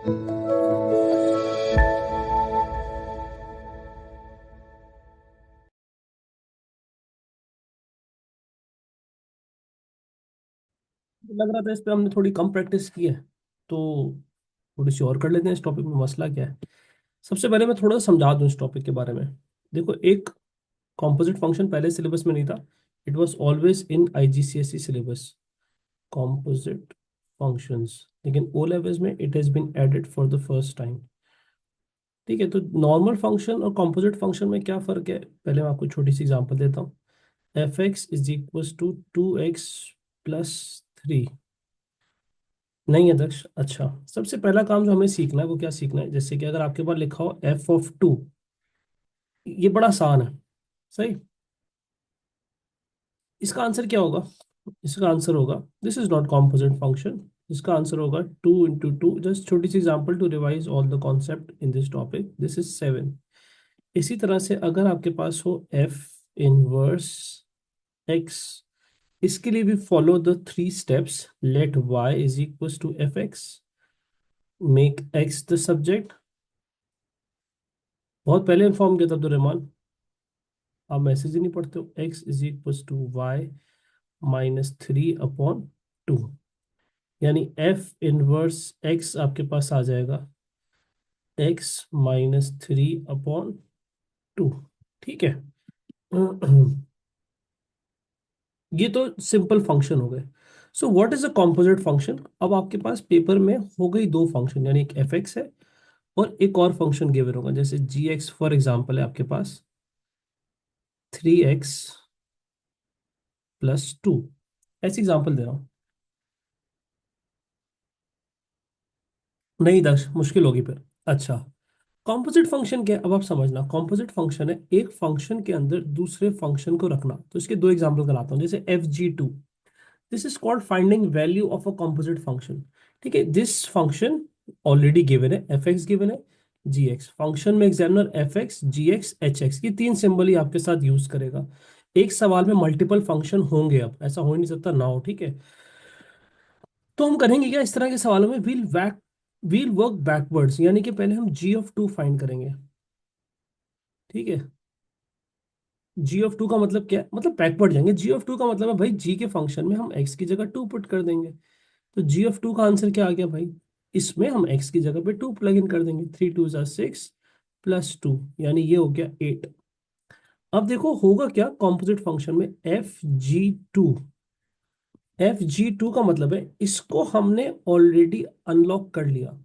लग रहा था इस पे हमने थोड़ी कम प्रैक्टिस की है, तो थोड़ी सी और कर लेते हैं इस टॉपिक में। मसला क्या है, सबसे पहले मैं थोड़ा सा समझा दूं इस टॉपिक के बारे में। देखो, एक कॉम्पोजिट फंक्शन पहले सिलेबस में नहीं था। It was always in IGCSE syllabus, composite functions. लेकिन ओ लेवल्स में it has been added for the first time. ठीक है, तो नॉर्मल फंक्शन और कॉम्पोजिट फंक्शन में क्या फर्क है, पहले मैं आपको छोटी सी एग्जांपल देता हूँ। F x is equal to 2x+3। नहीं है दक्ष। अच्छा, सबसे पहला काम जो हमें सीखना है वो क्या सीखना है, जैसे कि अगर आपके पास लिखा हो f(2), ये बड़ा आसान है। सही। इसका आंसर क्या होगा? इसका आंसर होगा, this is not composite function. इसका आंसर होगा 2 × 2। जस्ट छोटी सी example to revise all the concept in this topic, this is 7। इसी तरह से अगर आपके पास हो f−x, इसके लिए भी follow the 3 steps. Let y is equal to fx, make x the subject. बहुत पहले इन्फॉर्म किया था अब्दुल रहमान, आप मैसेज ही नहीं पढ़ते हो। x is equal to y−3/2, यानी f−x आपके पास आ जाएगा x−3/2। ठीक है। ये तो सिंपल फंक्शन हो गए। So what is a composite function? अब आपके पास पेपर में हो गई दो फंक्शन, यानी एक एफ एक्स है और एक और फंक्शन गिवन होगा, जैसे जी एक्स फॉर एग्जाम्पल है आपके पास 3x+2। ऐसी एग्जाम्पल दे रहा हूँ। नहीं दक्ष, मुश्किल होगी फिर। अच्छा, कॉम्पोजिट फंक्शन क्या है, अब आप समझना। कॉम्पोजिट फंक्शन है एक फंक्शन के अंदर दूसरे फंक्शन को रखना। तो इसके दो एग्जांपल कराता हूँ, जैसे Fg2। This is called finding value of a composite function. ठीक है, दिस फंक्शन ऑलरेडी गिवन है, एफ एक्स गिवन है, जी एक्स। फंक्शन में एग्जामिनर एफ एक्स, जी एक्स, एच एक्स, ये तीन सिंबल ही आपके साथ यूज करेगा। एक सवाल में मल्टीपल फंक्शन होंगे, अब ऐसा हो ही नहीं सकता ना हो। ठीक है, तो हम करेंगे क्या, इस तरह के सवालों में वील वर्क बैकवर्ड्स, यानी कि पहले हम g(2) फाइंड करेंगे। ठीक है, g(2) का मतलब क्या है, मतलब बैकवर्ड जाएंगे। g(2) का मतलब है भाई, g के फंक्शन में हम x की जगह 2 पुट कर देंगे। तो g(2) का आंसर क्या आ गया भाई, इसमें हम x की जगह पे 2 प्लग इन कर देंगे। 3 × 2 = 6 + 2, यानी ये हो गया 8। अब देखो होगा क्या कॉम्पोजिट फंक्शन में, एफ जी टू का मतलब है इसको हमने ऑलरेडी अनलॉक कर लिया।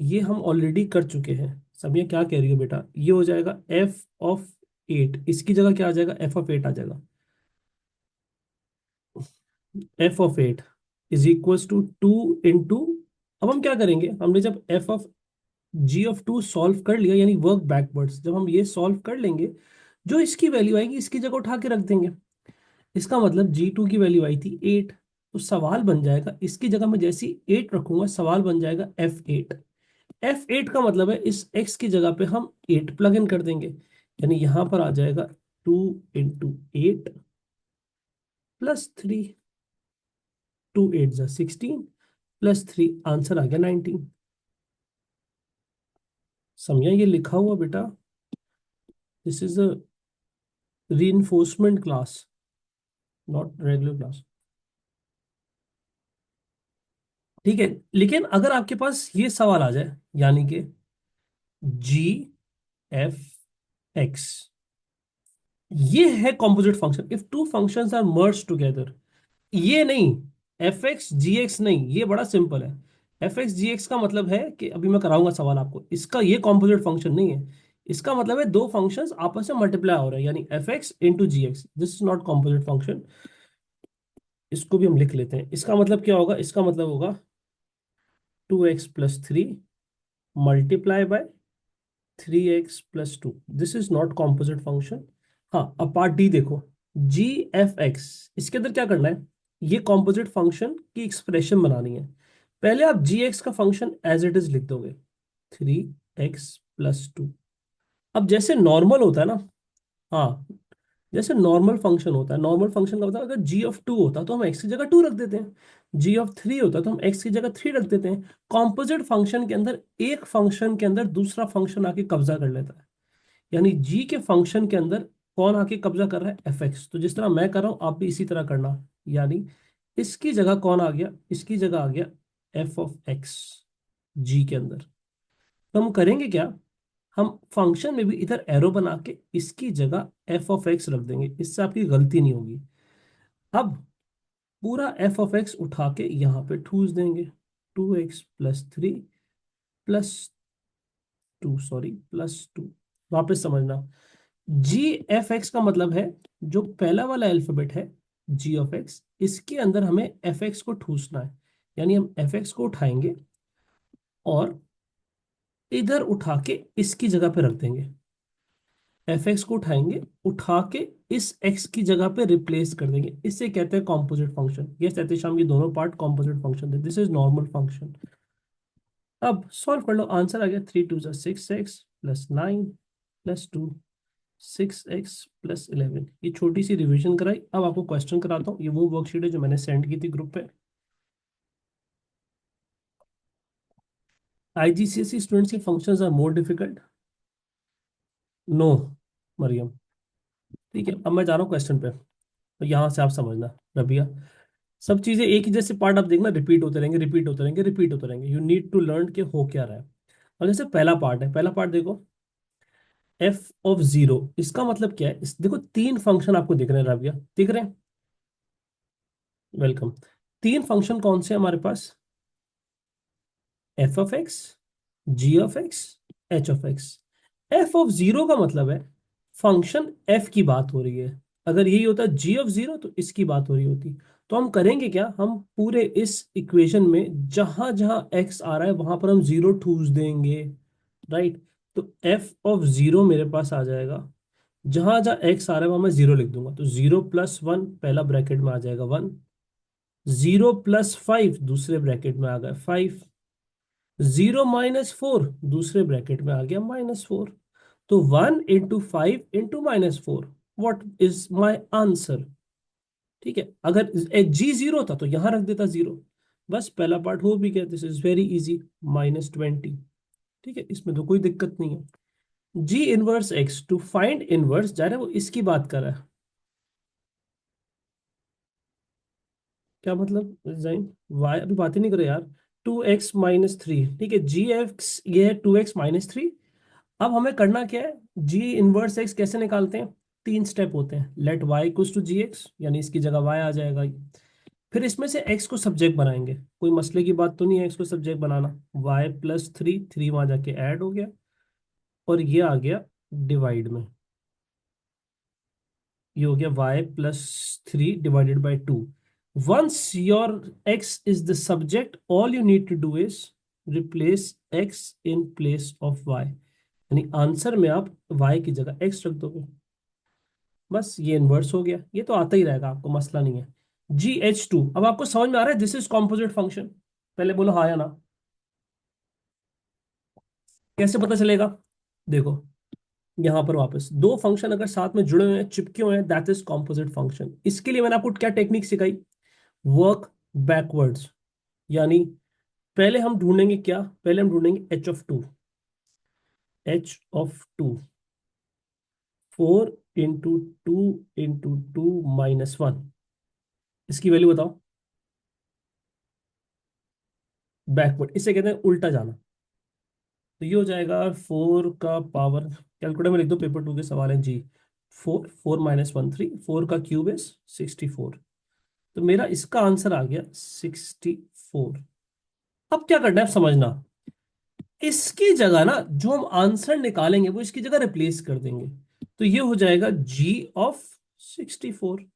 ये हम ऑलरेडी कर चुके हैं। समिया क्या कह रही हो बेटा, ये हो जाएगा f(8), इसकी जगह क्या आ जाएगा, f(8) आ जाएगा। f(8) इज इक्वल टू 2 × अब हम क्या करेंगे, हमने जब g(2) सॉल्व कर लिया, यानी वर्क बैकवर्ड्स, जब हम ये सॉल्व कर लेंगे, जो इसकी वैल्यू आएगी इसकी जगह उठा के रख देंगे। इसका मतलब g2 की वैल्यू आई थी 8, तो सवाल बन जाएगा, इसकी जगह मैं जैसी 8 रखूंगा सवाल बन जाएगा f8। f8 का मतलब है इस x की जगह पे हम 8 प्लग इन कर देंगे, यानी यहां पर आ जाएगा 2 × 8 +3। 2 × 8 = 16 +3, आंसर आ गया 19। समझा, ये लिखा हुआ बेटा, this is a reinforcement class, not regular class. ठीक है, लेकिन अगर आपके पास ये सवाल आ जाए, यानी कि g(f(x), ये है composite function if two functions are merge together. ये नहीं, f(x) g(x) नहीं, ये बड़ा सिंपल है। f(x) g(x) का मतलब है कि अभी मैं कराऊंगा सवाल आपको, इसका ये कॉम्पोजिट फंक्शन नहीं है। इसका मतलब है दो फंक्शंस आपस में मल्टीप्लाई हो रहे हैं, यानी f(x)(g)(x). This is not composite function. इसको भी हम लिख लेते हैं। इसका मतलब क्या होगा, इसका मतलब होगा 2x+3 multiply by 3x+2। This is not composite function. हाँ, अब पार्ट डी देखो, g(f(x), इसके अंदर क्या करना है, ये कॉम्पोजिट फंक्शन की एक्सप्रेशन बनानी है। पहले आप g(x) का फंक्शन एज इट इज लिख दोगे, 3x+2। अब जैसे नॉर्मल होता है ना, हाँ, जैसे नॉर्मल फंक्शन होता है, नॉर्मल फंक्शन का मतलब अगर जी ऑफ टू होता तो हम एक्स की जगह टू रख देते हैं, जी ऑफ थ्री होता तो हम एक्स की जगह थ्री रख देते हैं। कॉम्पोजिट फंक्शन के अंदर एक फंक्शन के अंदर दूसरा फंक्शन आके कब्जा कर लेता है, यानी जी के फंक्शन के अंदर कौन आके कब्जा कर रहा है, एफ एक्स। तो जिस तरह मैं कर रहा हूं आप भी इसी तरह करना, यानी इसकी जगह कौन आ गया, इसकी जगह आ गया एफ ऑफ एक्स जी के अंदर। तो हम करेंगे क्या, हम फंक्शन में भी इधर एरो बना के इसकी जगह एफ ऑफ एक्स रख देंगे, इससे आपकी गलती नहीं होगी। अब पूरा एफ ऑफ एक्स उठा के यहां पे ठूस देंगे, 2x+3 प्लस टू, सॉरी +2। वापस समझना, जी एफ एक्स का मतलब है जो पहला वाला अल्फाबेट है जी ऑफ एक्स, इसके अंदर हमें एफ एक्स को ठूसना है, यानी हम एफ एक्स को उठाएंगे और इधर उठा के इसकी जगह पे रख देंगे, एफ एक्स को उठाएंगे, उठा के इस एक्स की जगह पे रिप्लेस कर देंगे, इससे कहते हैं कॉम्पोजिट फंक्शन। ये सतीशाम ये दोनों पार्ट कॉम्पोजिट फंक्शन थे, दिस इज नॉर्मल फंक्शन। अब सॉल्व कर लो, आंसर आ गया 3 × 2 = 6x + 9 + 2, 6x + 11। ये छोटी सी रिवीजन कराई, अब आपको क्वेश्चन कराता हूँ। ये वो वर्कशीट है जो मैंने सेंड की थी ग्रुप पे। आईजीसीएसई स्टूडेंट्स के functions are more difficult, no Mariam. ठीक है, अब मैं जा रहा हूँ क्वेश्चन पे, तो यहाँ से आप समझना रबिया, सब चीजें एक ही जैसे पार्ट आप देखना रिपीट होते रहेंगे, रिपीट होते रहेंगे, रिपीट होते रहेंगे। यू नीड टू लर्न के हो क्या रहा है। और जैसे पहला पार्ट है, पहला पार्ट देखो, एफ ऑफ जीरो, इसका मतलब क्या है, देखो तीन फंक्शन आपको दिख रहे हैं रबिया, दिख रहे हैं, वेलकम। तीन फंक्शन कौन से हैं हमारे पास, F of X, G of X, H of X. F of zero का मतलब है फंक्शन एफ की बात हो रही है, अगर यही होता जी ऑफ जीरो तो इसकी बात हो रही होती। तो हम करेंगे क्या, हम पूरे इस इक्वेशन में जहां जहां एक्स आ रहा है वहां पर हम जीरो ठूस देंगे, राइट। तो एफ ऑफ जीरो मेरे पास आ जाएगा, जहां जहां एक्स आ रहा है वहां मैं जीरो लिख दूंगा, तो 0+1 पहला ब्रैकेट में आ जाएगा 1, 0+5 दूसरे ब्रैकेट में आ गया 5, 0-4 दूसरे ब्रैकेट में आ गया -4। तो 1 × 5 × -4, व्हाट इज माई आंसर। ठीक है, अगर जी जीरो था तो यहां रख देता जीरो, बस पहला पार्ट हो भी गया, दिस इज वेरी इजी, -20। ठीक है, इसमें तो कोई दिक्कत नहीं है। G inverse x, to find inverse जा रहा है वो इसकी बात कर रहा है, क्या मतलब डिजाइन, वाई अभी बात ही नहीं करे यार। 2x-3, ठीक है, जी एक्स ये है 2x-3। अब हमें करना क्या है, जी इनवर्स एक्स कैसे निकालते हैं, तीन स्टेप होते हैं, let y equals to g x, यानी इसकी जगह वाई आ जाएगा। फिर इसमें से एक्स को सब्जेक्ट बनाएंगे, कोई मसले की बात तो नहीं है एक्स को सब्जेक्ट बनाना, y+3, 3 वहां जाके ऐड हो गया और ये आ गया डिवाइड में, ये हो गया y+3 / 2। once your x is the subject, all you need to do is replace x in place of y, यानी आंसर में आप y की जगह x रख दोगे, बस ये इन्वर्स हो गया, ये तो आता ही रहेगा आपको, मसला नहीं है। GH2, अब आपको समझ में आ रहा है दिस इज कॉम्पोजिट फंक्शन, पहले बोलो हाँ या ना, कैसे पता चलेगा, देखो यहां पर वापस दो फंक्शन अगर साथ में जुड़े हुए हैं, चिपके हुए हैं, दैट इज कॉम्पोजिट फंक्शन। इसके लिए मैंने आपको क्या टेक्निक सिखाई, वर्क बैकवर्ड्स, यानी पहले हम ढूंढेंगे क्या, पहले हम ढूंढेंगे h(2), h(2), 4 × 2 × 2 - 1, इसकी वैल्यू बताओ, बैकवर्ड, इसे कहते हैं उल्टा जाना। तो ये हो जाएगा 4 का पावर, कैलकुलेटर में लिख दो, पेपर 2 के सवाल है जी। 4 - 1 3, 4 का क्यूब इज 64। तो मेरा इसका आंसर आ गया 64। अब क्या करना है समझना, इसकी जगह ना जो हम आंसर निकालेंगे वो इसकी जगह रिप्लेस कर देंगे, तो ये हो जाएगा g(64)।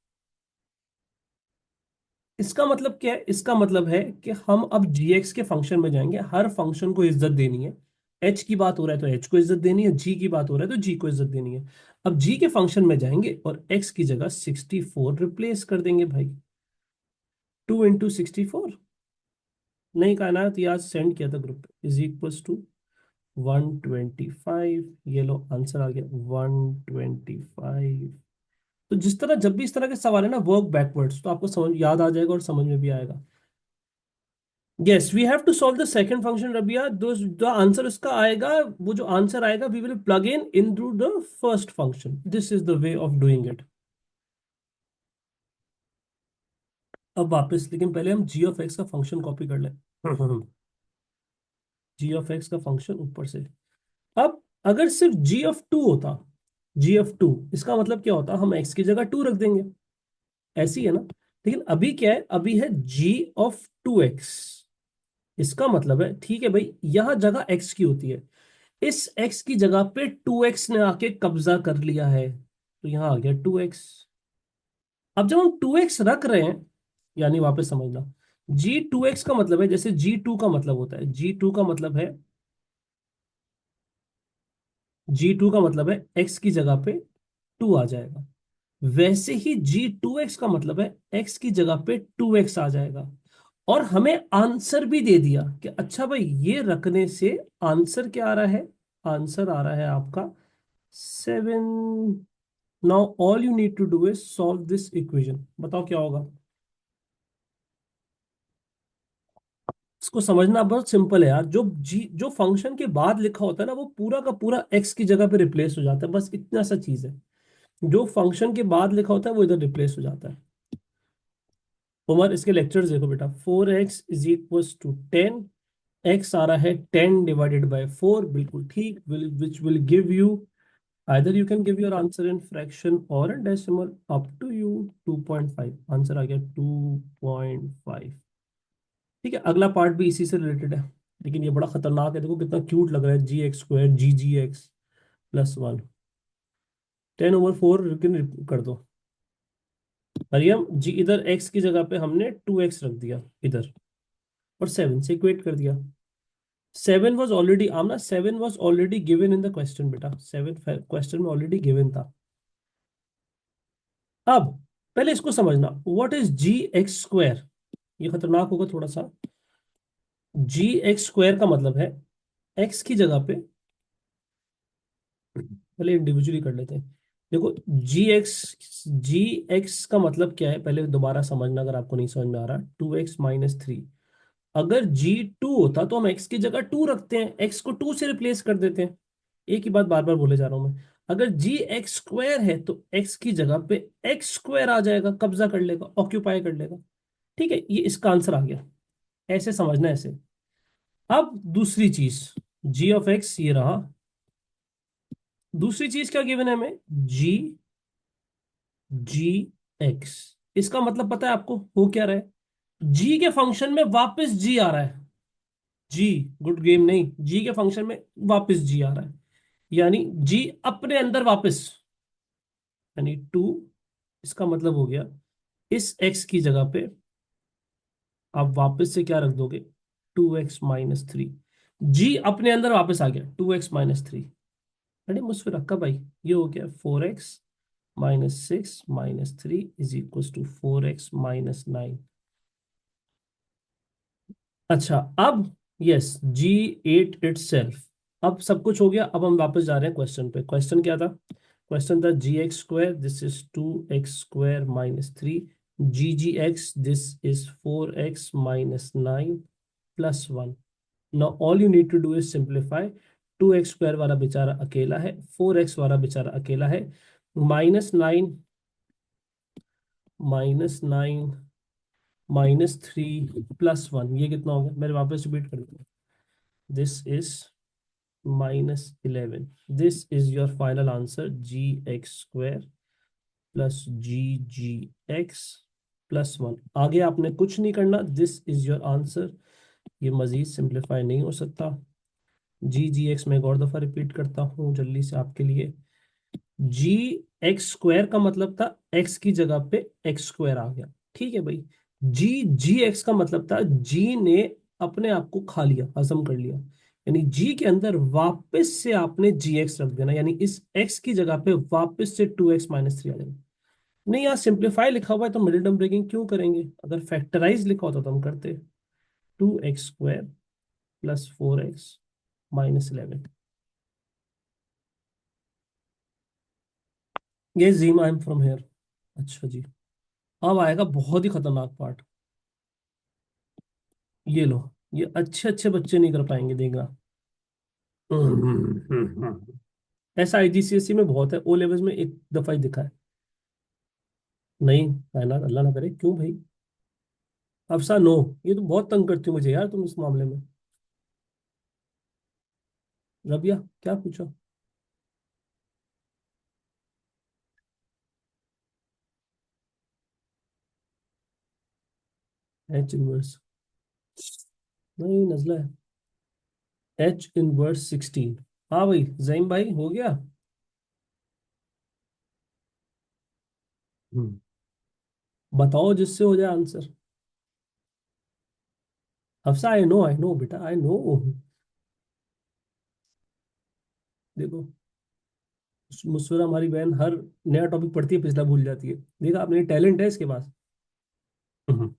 इसका मतलब क्या है, इसका मतलब है कि हम अब gx के फंक्शन में जाएंगे, हर फंक्शन को इज्जत देनी है, h की बात हो रहा है तो h को इज्जत देनी है, g की बात हो रहा है तो g को इज्जत देनी है। अब g के फंक्शन में जाएंगे और x की जगह 64 रिप्लेस कर देंगे भाई, 2 × 64। नहीं कहा ना, तो आज सेंड किया था ग्रुप पे, = 125, ये लो आंसर आ गया 125। तो जिस तरह जब भी इस तरह के सवाल है ना, वर्क बैकवर्ड्स, तो आपको समझ याद आ जाएगा और समझ में भी आएगा. Yes, we have to solve the second function Rabia. The answer उसका आएगा, वो जो आंसर आएगा we will plug in through the first function. This is the way of doing it. अब वापस, लेकिन पहले हम जी ऑफ एक्स का फंक्शन कॉपी कर लें. जी ऑफ एक्स का फंक्शन ऊपर से. अब अगर सिर्फ जी ऑफ टू होता, जी ऑफ टू, इसका मतलब क्या होता, हम एक्स की जगह टू रख देंगे. ऐसी है ना. लेकिन अभी क्या है, अभी है जी ऑफ टू एक्स. इसका मतलब है, ठीक है भाई, यहां जगह एक्स की होती है, इस एक्स की जगह पे टू एक्स ने आके कब्जा कर लिया है, तो यहां आ गया टू एक्स. अब जब हम टू एक्स रख रहे हैं, यानी वापस समझना, जी टू एक्स का मतलब है, जैसे जी टू का मतलब होता है, जी टू का मतलब है, जी टू का मतलब है एक्स की जगह पे टू आ जाएगा. वैसे ही जी टू एक्स का मतलब है एक्स की जगह पे टू एक्स आ जाएगा. और हमें आंसर भी दे दिया कि अच्छा भाई, ये रखने से आंसर क्या आ रहा है, आंसर आ रहा है आपका 7. Now all you need to do is solve this equation. बताओ क्या होगा. इसको समझना बहुत सिंपल है यार. जो फंक्शन के बाद लिखा होता है ना, वो पूरा का पूरा एक्स की जगह पे रिप्लेस हो जाता है. बस इतना सा चीज है, जो फंक्शन के बाद लिखा होता है वो इधर रिप्लेस हो जाता है. उमर, इसके लेक्चर्स देखो बेटा. 4x is equal to 10. X आ रहा है 10 डिवाइडेड बाय 4, बिल्कुल ठीक, which will give you, either you can give your answer in fraction or a decimal, up to you. 2.5 answer आ गया, 2.5. ठीक है, अगला पार्ट भी इसी से रिलेटेड है, लेकिन ये बड़ा खतरनाक है. देखो कितना क्यूट लग रहा है, जी x² जी जी एक्स +1. 10/4 कर दो. मरियम जी, इधर x की जगह पे हमने 2x रख दिया इधर, और 7 से इक्वेट कर दिया. 7 was already, Amna 7 was already given in the question बेटा. 7 क्वेश्चन में ऑलरेडी गिवन था. अब पहले इसको समझना, व्हाट इज जी x². ये खतरनाक होगा थोड़ा सा. जी x² का मतलब है x की जगह पे, पहले इंडिविजुअली कर लेते हैं. देखो, जी एक्स का मतलब क्या है, पहले दोबारा समझना अगर आपको नहीं समझ में आ रहा. 2x - 3. अगर जी 2 होता तो हम एक्स की जगह टू रखते हैं, एक्स को टू से रिप्लेस कर देते हैं. एक ही बात बार बार बोले जा रहा हूं मैं. अगर जी x² है तो एक्स की जगह पे x² आ जाएगा, कब्जा कर लेगा, ऑक्यूपाई कर लेगा. ठीक है, ये इसका आंसर आ गया. ऐसे समझना, ऐसे. अब दूसरी चीज, जी ऑफ एक्स ये रहा. दूसरी चीज क्या गिवन है हमें, जी जी एक्स. इसका मतलब पता है आपको हो क्या रहा है, जी के फंक्शन में वापस जी आ रहा है. जी, गुड गेम नहीं, जी के फंक्शन में वापस जी आ रहा है, यानी जी अपने अंदर वापस, यानी टू. इसका मतलब हो गया, इस एक्स की जगह पे आप वापस से क्या रख दोगे, 2x - 3. जी अपने अंदर वापस आ गया, 2x - 3. अरे मुझसे रखा भाई, ये हो गया 4x - 6 - 3 is equal to 4x - 9. अच्छा, अब यस, जी 8 इट सेल्फ. अब सब कुछ हो गया. अब हम वापस जा रहे हैं क्वेश्चन पे. क्वेश्चन क्या था, क्वेश्चन था G x², this is 2x² - 3. G x, this is 4x - 9 +1. Now all you need to do is simplify. 2x² वाला बेचारा अकेला है, 4x वाला बेचारा अकेला है. -9 -3 +1, ये कितना हो गया, मेरे वापस रिपीट कर देता हूँ. This is -11. This is your final answer, G x² +g(x)+1. आगे आपने कुछ नहीं करना, दिस इज योर आंसर. ये मजीद सिंप्लीफाई नहीं हो सकता. जी एक्स में एक और दफा रिपीट करता हूँ जल्दी से आपके लिए. जी x² का मतलब था एक्स की जगह पे x² आ गया. ठीक है भाई. जी एक्स का मतलब था जी ने अपने आप को खा लिया, हजम कर लिया, यानी जी के अंदर वापस से आपने जी एक्स रख देना, यानी इस एक्स की जगह पे वापस से 2x - 3 आ जाएगा. नहीं, यहाँ सिंप्लीफाई लिखा हुआ है तो मिडिल टर्म ब्रेकिंग क्यों करेंगे, अगर फैक्टराइज लिखा होता तो हम करते. 2x² +4x - 11. ये जीमा, आई एम फ्रॉम हेयर. अच्छा जी, अब आएगा बहुत ही खतरनाक पार्ट। ये लो, ये अच्छे अच्छे बच्चे नहीं कर पाएंगे, देखना। ऐसा आईजीसीएसई में बहुत है, ओ लेवल्स में एक दफा ही दिखा है। नहीं, कायनात अल्लाह ना करे, क्यों भाई? अफसा नो, ये तो बहुत तंग करती हो मुझे यार तुम इस मामले में। रबिया, क्या पूछो? एच इनवर्स, नहीं नजला है। H inverse 16। हाँ भाई जईम भाई, हो गया। हम्म, बताओ जिससे हो जाए आंसर। हफ्सा, आई नो बेटा, आई नो। देखो, मुस्वरा हमारी बहन हर नया टॉपिक पढ़ती है, पिछला भूल जाती है। देखा आपने, टैलेंट है इसके पास। हम्म,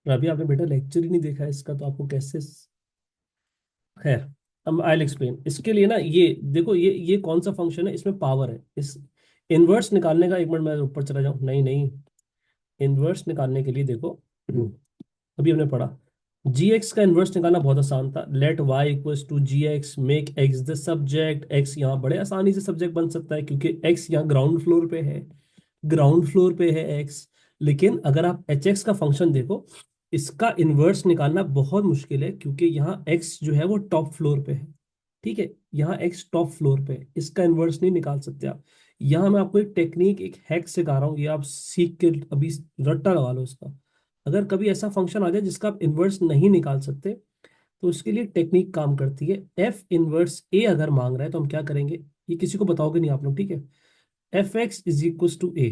अभी आपने बेटा लेक्चर ही नहीं देखा है इसका, तो आपको कैसे? खैर, अब आई एक्सप्लेन इसके लिए ना। ये देखो, ये कौन सा फंक्शन है, इसमें पावर है। इस इनवर्स निकालने का, एक मिनट मैं ऊपर चला जाऊं, नहीं नहीं, इनवर्स निकालने के लिए देखो, अभी हमने पढ़ा, जी एक्स का इनवर्स निकालना बहुत आसान था। Let y equals to g x, make x the subject. X यहाँ बड़े आसानी से सब्जेक्ट बन सकता है, क्योंकि एक्स यहाँ ग्राउंड फ्लोर पे है, ग्राउंड फ्लोर पे है एक्स। लेकिन अगर आप एच एक्स का फंक्शन देखो, इसका इनवर्स निकालना बहुत मुश्किल है, क्योंकि यहाँ एक्स जो है वो टॉप फ्लोर पे है। ठीक है, यहाँ एक्स टॉप फ्लोर पे है, इसका इनवर्स नहीं निकाल सकते आप। यहाँ मैं आपको एक टेक्निक, एक हैक सिखा रहा हूँ, ये आप सीख के अभी रट्टा लगा लो इसका। अगर कभी ऐसा फंक्शन आ जाए जिसका आप इनवर्स नहीं निकाल सकते, तो उसके लिए टेक्निक काम करती है। एफ इनवर्स ए अगर मांग रहा है तो हम क्या करेंगे, ये किसी को बताओगे नहीं आप लोग, ठीक है? F x is equal to A.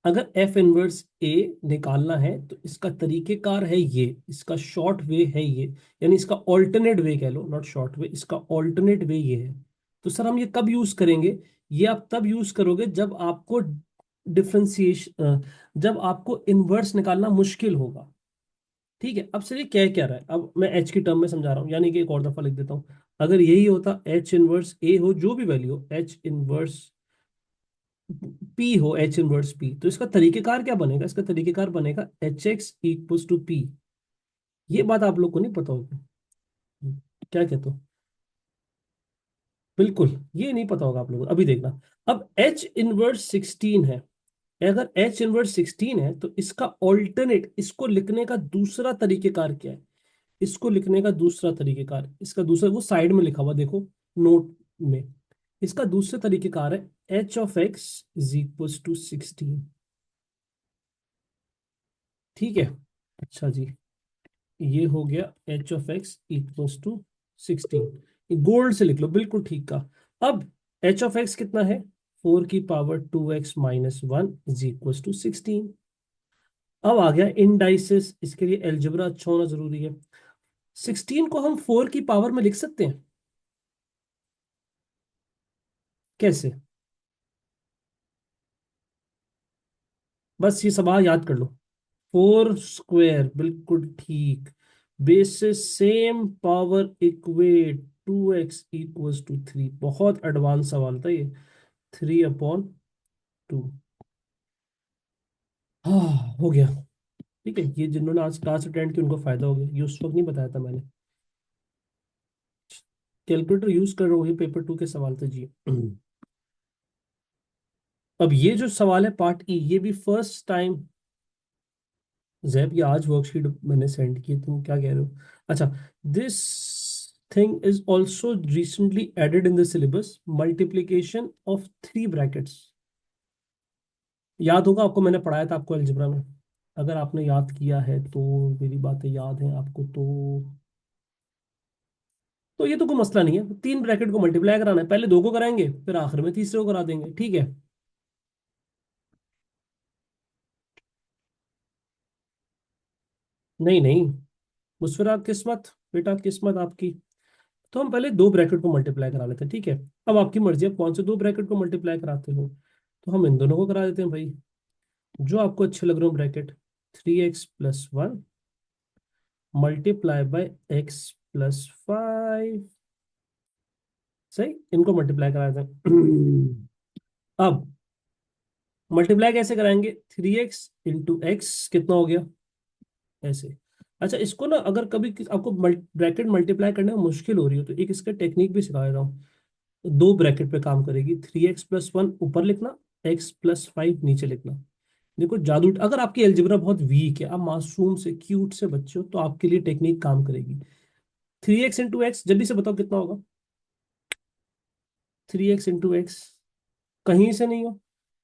अगर एफ इनवर्स ए निकालना है तो इसका तरीकेकार है ये, इसका शॉर्ट वे है ये, यानी इसका ऑल्टरनेट वे कह लो, नॉट शॉर्ट वे, इसका ऑल्टरनेट वे ये है। तो सर हम ये कब यूज करेंगे? ये आप तब यूज करोगे जब आपको डिफरेंशिएशन, जब आपको इनवर्स निकालना मुश्किल होगा। ठीक है, अब सर ये क्या रहा है, अब मैं एच की टर्म में समझा रहा हूँ, यानी कि एक और दफा लिख देता हूँ। अगर यही होता, एच इनवर्स ए हो, जो भी वैल्यू हो, एच इनवर्स पी हो, एच इनवर्स पी, तो इसका तरीकेकार क्या बनेगा? इसका तरीकेकार बनेगा h x equals to p. ये बात आप लोग को नहीं पता होगी। क्या कहते हो? बिल्कुल, ये नहीं पता होगा आप लोगों को, अभी देखना। अब एच इनवर्स 16 है। अगर एच इनवर्स 16 है तो इसका ऑल्टरनेट, इसको लिखने का दूसरा तरीकेकार क्या है? इसको लिखने का दूसरा तरीकेकार, इसका दूसरा वो साइड में लिखा हुआ देखो, नोट में। इसका दूसरा तरीकेकार है h of x is equals to 16। ठीक है, अच्छा जी, ये हो गया h of x equals to 16। Gold से लिख लो, बिल्कुल ठीक का। अब एच ऑफ एक्स कितना है? 4 की power 2x - 1 is equals to 16। अब आ गया इंडाइसिस, इसके लिए एलजेब्रा अच्छा होना जरूरी है। 16 को हम 4 की पावर में लिख सकते हैं, कैसे? बस ये सवाल याद कर लो। 4 स्क्वायर, बिल्कुल ठीक। Basis same power equate, 2x = 3। बहुत एडवांस सवाल था ये। 3/2। हाँ, हो गया। ठीक है, ये जिन्होंने आज क्लास अटेंड की उनको फायदा हो गया, ये उस वक्त नहीं बताया था मैंने। कैलकुलेटर यूज कर रहे हो, ये पेपर 2 के सवाल थे जी। अब ये जो सवाल है पार्ट ई, ये भी फर्स्ट टाइम। जैब, ये आज वर्कशीट मैंने सेंड की, तुम क्या कह रहे हो? अच्छा, this thing is also recently added in the syllabus, multiplication of 3 brackets. याद होगा आपको, मैंने पढ़ाया था आपको अलजेब्रा में। अगर आपने याद किया है तो, मेरी बातें याद हैं आपको तो ये तो कोई मसला नहीं है। 3 ब्रैकेट को मल्टीप्लाई कराना है, पहले 2 को कराएंगे, फिर आखिर में तीसरे को करा देंगे, ठीक है? नहीं नहीं, मुस्फिरा किस्मत, बेटा किस्मत आपकी। तो हम पहले 2 ब्रैकेट को मल्टीप्लाई करा लेते हैं, ठीक है? अब आपकी मर्जी है कौन से 2 ब्रैकेट को मल्टीप्लाई कराते हो, तो हम इन दोनों को करा देते हैं भाई, जो आपको अच्छे लग रहे हो bracket. 3x + 1 multiply by x + 5। सही, इनको मल्टीप्लाई करा देते हैं। अब मल्टीप्लाई कैसे कराएंगे, 3x इंटू एक्स कितना हो गया, ऐसे। अच्छा, इसको ना अगर कभी आपको ब्रैकेट मल्टीप्लाई करने में मुश्किल हो रही हो तो एक इसका टेक्निक भी सिखा देता हूँ। दो ब्रैकेट पे काम करेगी, 3x+1 ऊपर लिखना, x+5 नीचे लिखना। देखो जादू, अगर आपकी अलजेब्रा बहुत वीक है, आप मासूम से क्यूट से बच्चे हो, तो आपके लिए टेक्निक काम करेगी। 3x इंटू एक्स, जल्दी से बताओ कितना होगा। 3x इंटू एक्स, कहीं से नहीं हो।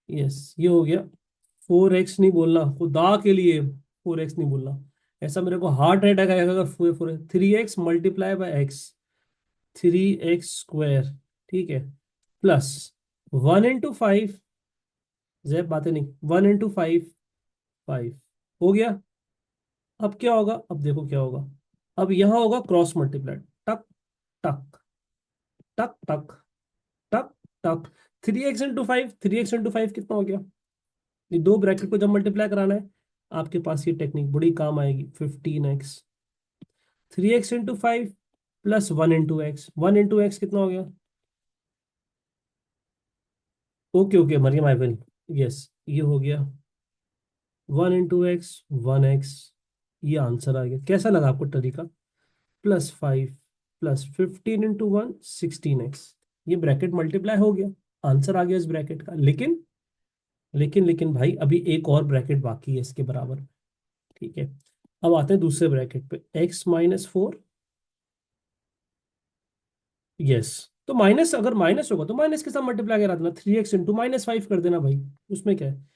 यस, ये हो गया। 4x नहीं बोलना, खुदा के लिए 4x नहीं बोलना, ऐसा मेरे को हार्ट अटैक आएगा अगर 3x multiply by x, 3x square, ठीक है, प्लस 1 इंटू 5, जैब बातें नहीं, 1 इंटू 5, 5 हो गया। अब क्या होगा, अब देखो क्या होगा। अब यहां होगा क्रॉस मल्टीप्लाई, टक टक टक टक टक टक। 3x इंटू 5, 3x इंटू 5 कितना हो गया। ये दो ब्रैकेट को जब मल्टीप्लाई कराना है, आपके पास ये टेक्निक बड़ी काम आएगी। 15x, 3x into 5 plus 1 into x, 1 into x कितना हो गया। Okay okay Mariam, I will, yes, ये हो गया 1 इंटू एक्स, 1x। ये आंसर आ गया, कैसा लगा आपको तरीका। +5 प्लस 15 इंटू 1, 16x। ये ब्रैकेट मल्टीप्लाई हो गया, आंसर आ गया इस ब्रैकेट का। लेकिन भाई अभी एक और ब्रैकेट बाकी है इसके बराबर, ठीक है। अब आते हैं दूसरे ब्रैकेट पे, x-4। यस, तो माइनस, अगर माइनस होगा तो माइनस के साथ मल्टीप्लाई करा देना, 3x इंटू -5 कर देना भाई, उसमें क्या है।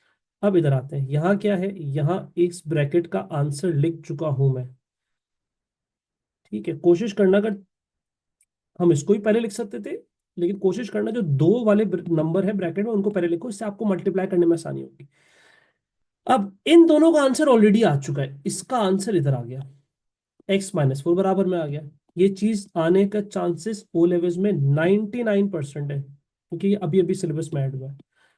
अब इधर आते हैं, यहाँ क्या है, यहाँ इस ब्रैकेट का आंसर लिख चुका हूं मैं, ठीक है। कोशिश करना, अगर हम इसको ही पहले लिख सकते थे, लेकिन कोशिश करना जो दो वाले नंबर है ब्रैकेट में उनको पहले लिखो, इससे आपको मल्टीप्लाई करने में आसानी होगी। अब इन दोनों का आंसर ऑलरेडी आ चुका है, इसका आंसर इधर आ गया, x-4 बराबर में आ गया। ये चीज आने का चांसेस ओ लेवल्स में 99% है, क्योंकि ये अभी अभी सिलेबस में ऐड हुआ है।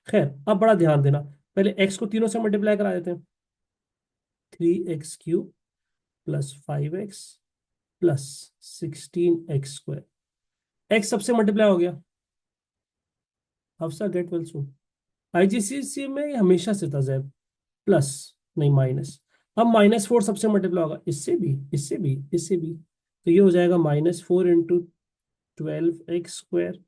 खैर, अब बड़ा ध्यान देना, पहले x को तीनों से मल्टीप्लाई करा देते हैं। 3x³ plus 5x plus 16x²। x सबसे मल्टीप्लाई हो गया, हफ्सा गेट वेल सून। आईजीसीसी में ये हमेशा से था जैब, प्लस, नहीं माइनस। अब -4 सबसे मल्टीप्लाई होगा, इससे भी, इससे भी, इससे भी, तो ये हो जाएगा -4 into 12x²,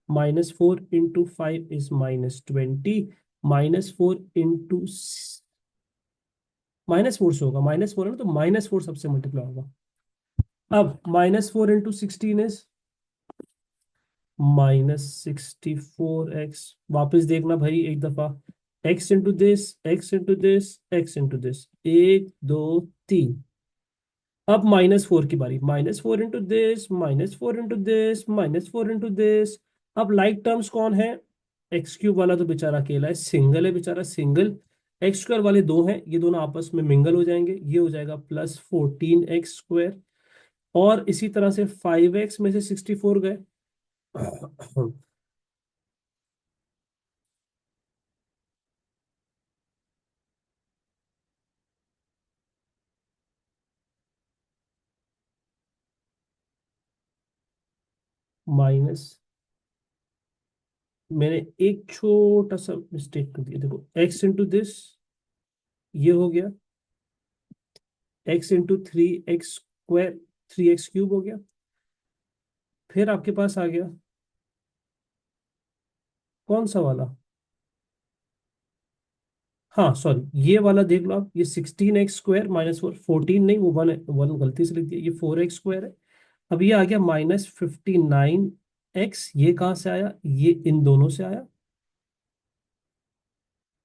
-4 into 5 is -20, -4 into, -4 से होगा, -4 है ना, तो -4 सबसे मल्टीप्लाई होगा। अब -4 इंटू 16 इज -64x। वापस देखना भाई एक दफा, x into this, x into this, 1 2 3। अब -4 की बारी, -4 into this, -4 into this, -4 into this. अब लाइक टर्म्स कौन है, x³ वाला तो बेचारा अकेला है, सिंगल है बेचारा, सिंगल। x² वाले दो हैं, ये दोनों आपस में मिंगल हो जाएंगे, ये हो जाएगा +14x²। और इसी तरह से 5x में से 64 गए। माइनस, मैंने एक छोटा सा मिस्टेक कर दिया, देखो x इंटू दिस, ये हो गया x इंटू 3x², 3x³ हो गया। फिर आपके पास आ गया कौन सा वाला, हाँ सॉरी, ये वाला देख लो आप, ये 16x² -4, 14 नहीं, वो वन है, वन गलती से लिख दिया, ये 4x² है। अब ये आ गया -59x, ये कहाँ से आया, ये इन दोनों से आया,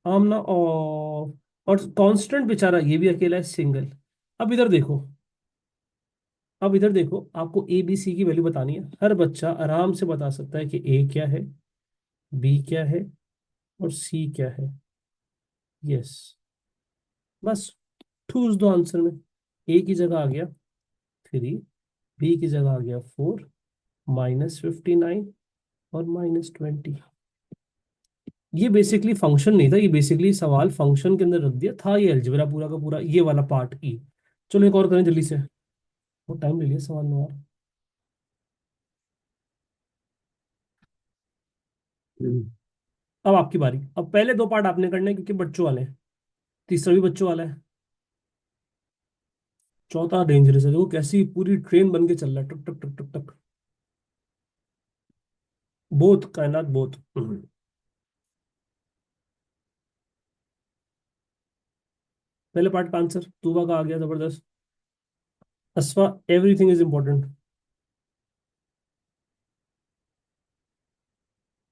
आमना और कांस्टेंट बेचारा ये भी अकेला है, सिंगल। अब इधर देखो, अब इधर देखो, आपको ए बी सी की वैल्यू बतानी है, हर बच्चा आराम से बता सकता है कि ए क्या है, बी क्या है, और सी क्या है। यस, बस ठूस दो आंसर में। ए की जगह आ गया 3, बी की जगह आ गया 4, -59 और -20। ये बेसिकली फंक्शन नहीं था, ये बेसिकली सवाल फंक्शन के अंदर रख दिया था, ये अलजेब्रा पूरा का पूरा, ये वाला पार्ट ई। चलो एक और करें जल्दी से, बहुत टाइम ले लिया सवाल में यार। अब आपकी बारी। अब पहले दो पार्ट आपने करने हैं क्योंकि बच्चों वाले हैं, तीसरा भी बच्चों वाला है, चौथा डेंजरस है। देखो कैसी पूरी ट्रेन बन के चल रहा है, टक टक टक टक टक। बोथ कायनात बोथ। पहले पार्ट का आंसर तूबा का आ गया, जबरदस्त। अस्वा, एवरीथिंग इज इंपॉर्टेंट।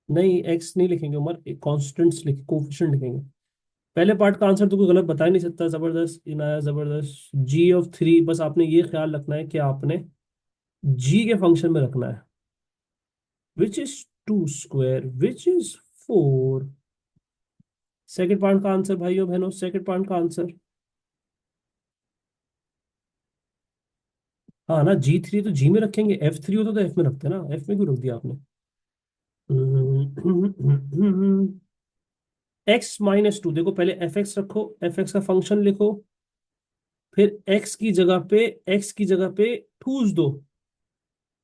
नहीं, एक्स नहीं लिखेंगे उमर, एक कॉन्स्टेंट्स लिख, कोफिशिएंट लिखेंगे। पहले पार्ट का आंसर तो कोई गलत बता ही नहीं सकता, जबरदस्त इनाया, जबरदस्त। G(3), बस आपने ये ख्याल रखना है कि आपने जी के फंक्शन में रखना है, which is 2 square which is 4। Second part का आंसर भाइयों बहनों, सेकंड पार्ट का आंसर। हाँ ना, G3 तो जी में रखेंगे, F3 होता तो एफ में रखते ना, एफ में क्यों रख दिया आपने? x-2, देखो पहले fx रखो, fx का फंक्शन लिखो, फिर x की जगह पे ठूस दो।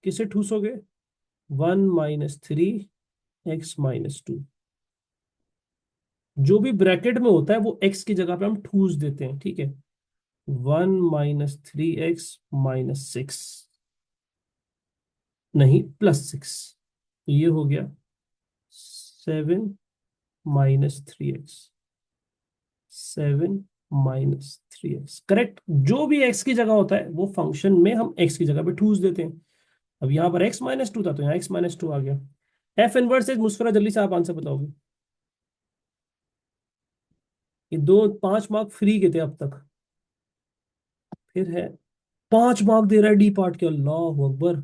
किसे ठूसोगे? 1 - 3 x-2। जो भी ब्रैकेट में होता है वो x की जगह पे हम ठूस देते हैं, ठीक है। 1 - 3x - 6, नहीं +6, तो ये हो गया 7 - 3x, 7 - 3x, करेक्ट। जो भी x की जगह होता है वो फंक्शन में हम x की जगह पे ठूस देते हैं। अब यहाँ पर x-2 था तो यहाँ x-2 आ गया। एफ इनवर्स एक मुस्कुरा, जल्दी से आप आंसर बताओगे। ये दो 5 मार्क फ्री के थे अब तक, फिर है 5 मार्क दे रहा है डी पार्ट के, अल्लाह अकबर।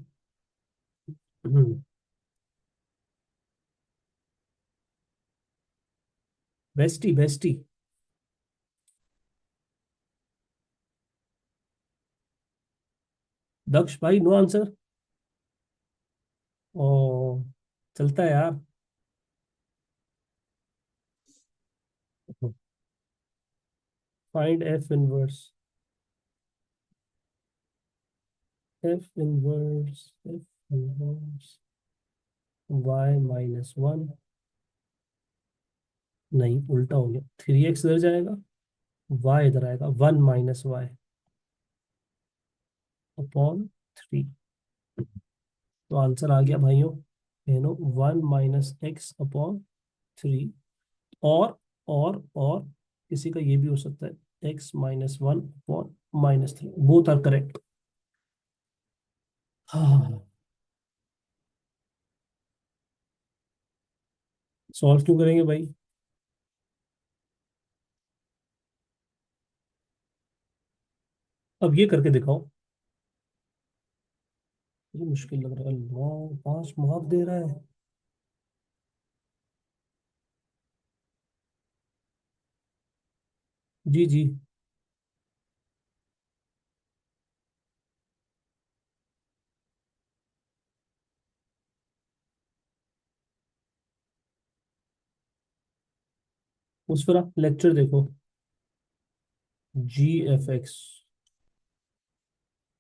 हम्म, बेस्टी बेस्टी। दक्ष भाई नो आंसर। ओ, चलता है यार। Find F inverse, F inverse y-1। नहीं, उल्टा हो गया, 3x इधर जाएगा, y इधर आएगा, 1 - y अपॉन 3। तो आंसर आ गया भाइयों बहनों, 1 - x अपॉन 3। और किसी का ये भी हो सकता है, x-1 upon -3, both are correct. हाँ, सॉल्व क्यों करेंगे भाई? अब ये करके दिखाओ। ये मुश्किल लग रहा है, 5 मार्क दे रहा है। जी जी। उस पर आप लेक्चर देखो। GFX,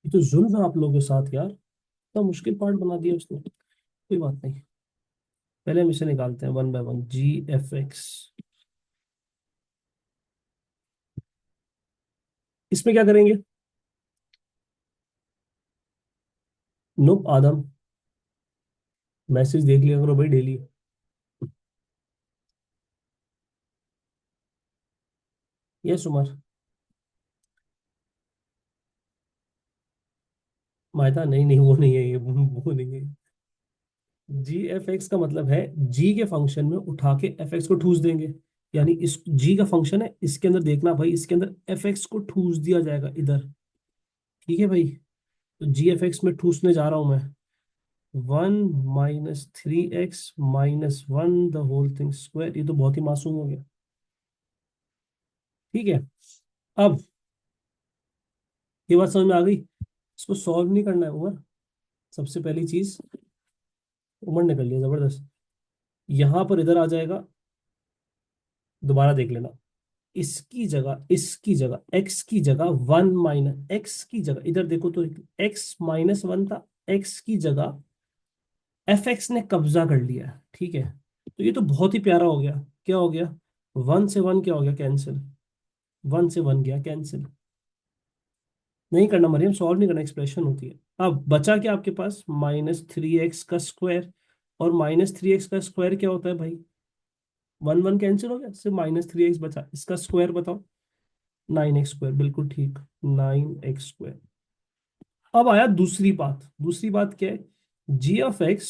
ये तो जुल्म है आप लोगों के साथ यार, इतना मुश्किल पार्ट बना दिया उसने। कोई बात नहीं, पहले हम इसे निकालते हैं 1 बाय 1। GFX, इसमें क्या करेंगे? नो आदम, मैसेज देख लिया करो भाई डेली। यस उमर। मायदा, नहीं नहीं वो नहीं है, ये वो नहीं है। GFX का मतलब है जी के फंक्शन में उठा के FX को ठूस देंगे। यानी इस जी का फंक्शन है, इसके अंदर देखना भाई, इसके अंदर FX को ठूस दिया जाएगा इधर, ठीक है भाई। तो GFX में ठूसने जा रहा हूं मैं, 1 - 3x - 1 the whole thing square. ये तो बहुत ही मासूम हो गया, ठीक है। अब ये बात समझ में आ गई, इसको सॉल्व नहीं करना है उमर। सबसे पहली चीज उमर ने कर लिया, जबरदस्त। यहां पर इधर आ जाएगा, दोबारा देख लेना। इसकी जगह एक्स की जगह 1 - एक्स की जगह इधर देखो तो x-1 था, एक्स की जगह FX ने कब्जा कर लिया है, ठीक है। तो ये तो बहुत ही प्यारा हो गया। क्या हो गया? 1 से 1 क्या हो गया? कैंसिल। 1 से 1 गया कैंसिल। नहीं करना मरियम, सॉल्व नहीं करना, एक्सप्रेशन होती है। अब बचा क्या आपके पास? -3x का स्क्वायर। और -3x का स्क्वायर क्या होता है भाई? 1 1 कैंसिल हो गया, सिर्फ -3x बचा, इसका स्क्वायर बताओ। 9x स्क्वायर, बिल्कुल ठीक। 9x square. अब आया दूसरी बात। दूसरी बात क्या है? g(x)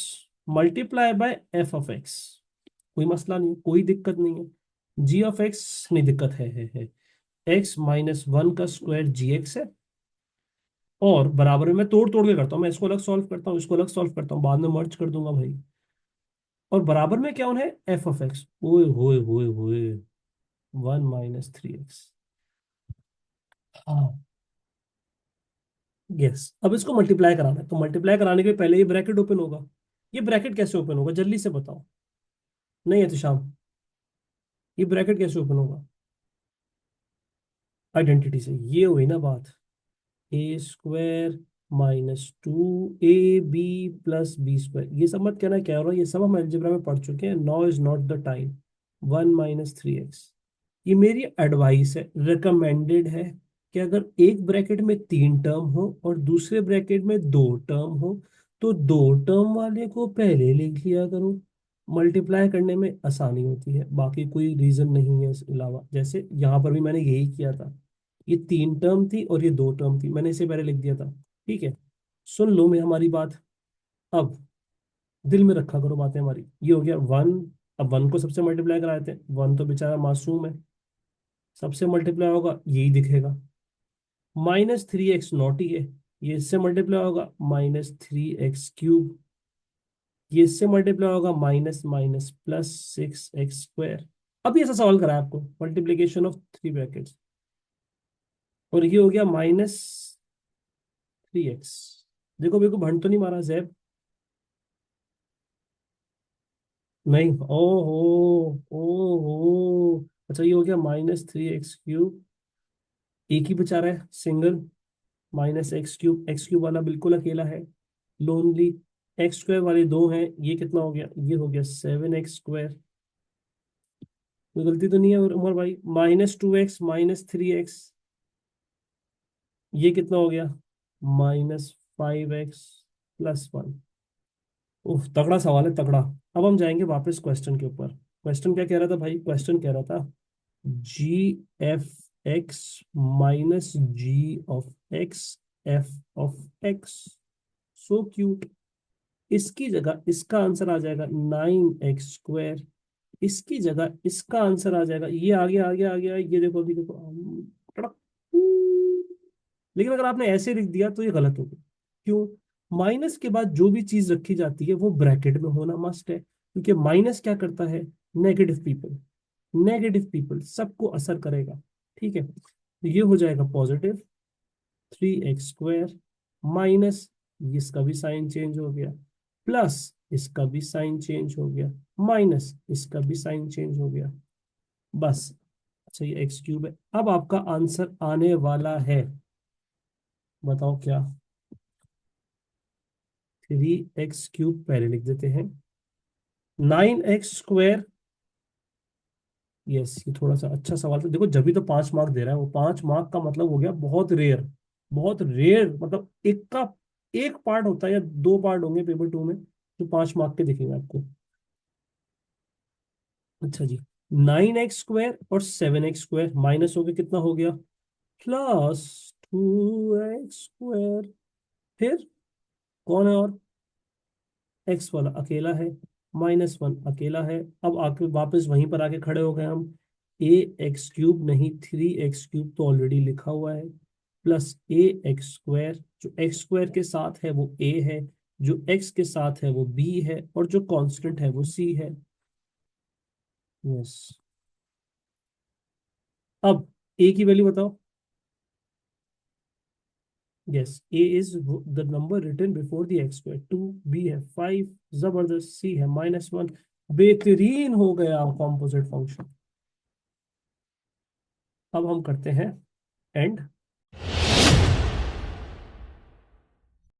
multiply by f(x). कोई मसला नहीं, कोई दिक्कत नहीं है। g(x) नहीं, दिक्कत है। x-1 का स्क्वायर gx है। और बराबर में मैं तोड़ तोड़ के करता हूँ, मैं इसको अलग सॉल्व करता हूँ, इसको अलग सॉल्व करता हूँ, बाद में मर्ज कर दूंगा भाई। और बराबर में क्या होना है? f(x). ओए होए होए होए। 1 - 3x। हाँ। यस, अब इसको मल्टीप्लाई कराना है, तो मल्टीप्लाई कराने के पहले ये ब्रैकेट ओपन होगा। ये ब्रैकेट कैसे ओपन होगा जल्दी से बताओ। नहीं है तो शाम, ये ब्रैकेट कैसे ओपन होगा? आइडेंटिटी से। ये हुई ना बात। a² - 2ab + b², ये सब मत कहना क्या हो रहा है, ये सब हम अलजेब्रा में पढ़ चुके हैं। Now is not the time. 1 - 3x। ये मेरी एडवाइस है, रिकमेंडेड है, कि अगर एक ब्रैकेट में 3 टर्म हो और दूसरे ब्रैकेट में 2 टर्म हो, तो 2 टर्म वाले को पहले लिख लिया करो। मल्टीप्लाई करने में आसानी होती है, बाकी कोई रीजन नहीं है इसके अलावा। जैसे यहाँ पर भी मैंने यही किया था। ये 3 टर्म थी और ये 2 टर्म थी, मैंने इसे पहले लिख दिया था। ठीक है, सुन लो मैं हमारी बात। अब दिल में रखा करो बातें हमारी। ये हो गया 1। अब 1 को सबसे मल्टीप्लाई कराए थे, 1 तो बेचारा मासूम है, सबसे मल्टीप्लाई होगा यही दिखेगा। -3x नॉटी है, ये इससे मल्टीप्लाई होगा -3x³। ये इससे मल्टीप्लाई होगा माइनस माइनस +6x²। अभी ऐसा सवाल करा है आपको, मल्टीप्लीकेशन ऑफ 3 ब्रैकेट्स। और ये हो गया -3x। देखो मेरे को भंड तो नहीं मारा जैब? नहीं, ओहो ओहो। अच्छा, ये हो गया -3x³। एक ही बचा रहा है सिंगल, -x³। वाला बिल्कुल अकेला है, लोनली। x² वाले 2 हैं, ये कितना हो गया? ये हो गया 7x²। कोई गलती तो नहीं है उमर भाई? -2x -3x, ये कितना हो गया? -5x +1। उफ, तगड़ा सवाल है, तगड़ा। अब हम जाएंगे वापस क्वेश्चन के ऊपर। क्वेश्चन क्या कह रहा था भाई? क्वेश्चन कह रहा था g(f(x) - g(f)(x). So cute. इसकी जगह इसका आंसर आ जाएगा 9x²। इसकी जगह इसका आंसर आ जाएगा, ये आ गया आ गया आ गया, ये देखो अभी देखो, टड़क। लेकिन अगर आपने ऐसे लिख दिया तो ये गलत हो गया। क्यों? माइनस के बाद जो भी चीज रखी जाती है वो ब्रैकेट में होना मस्ट है, क्योंकि माइनस क्या करता है? Negative people. नेगेटिव पीपल सबको असर करेगा। ठीक है, तो ये हो जाएगा +3x², माइनस, इसका भी साइन चेंज हो गया, प्लस इसका भी साइन चेंज हो गया, माइनस इसका भी साइन चेंज हो गया। बस। अच्छा, ये x³ है। अब आपका आंसर आने वाला है, बताओ क्या? 3x³ पहले लिख देते हैं। 9x²। यस, ये थोड़ा सा अच्छा सवाल था, देखो जब भी तो 5 मार्क दे रहा है वो। 5 मार्क का मतलब हो गया बहुत रेयर। बहुत रेयर मतलब एक का एक पार्ट होता है या 2 पार्ट होंगे पेपर 2 में जो 5 मार्क के दिखेंगे आपको। अच्छा जी, 9x² और 7x² माइनस हो गया, कितना हो गया? +2x²। फिर कौन है और? एक्स वाला अकेला है, -1 अकेला है। अब आके वापस वहीं पर आके खड़े हो गए हम। a(x³) नहीं, 3x³ तो ऑलरेडी लिखा हुआ है, +ax²। जो x² के साथ है वो a है, जो x के साथ है वो b है, और जो कांस्टेंट है वो c है। यस। अब a की वैल्यू बताओ। Yes, a is the number written before the x²। 2, b है 5, जबरदस्त, c है -1। बेहतरीन हो गया कॉम्पोजिट फंक्शन। अब हम करते हैं एंड।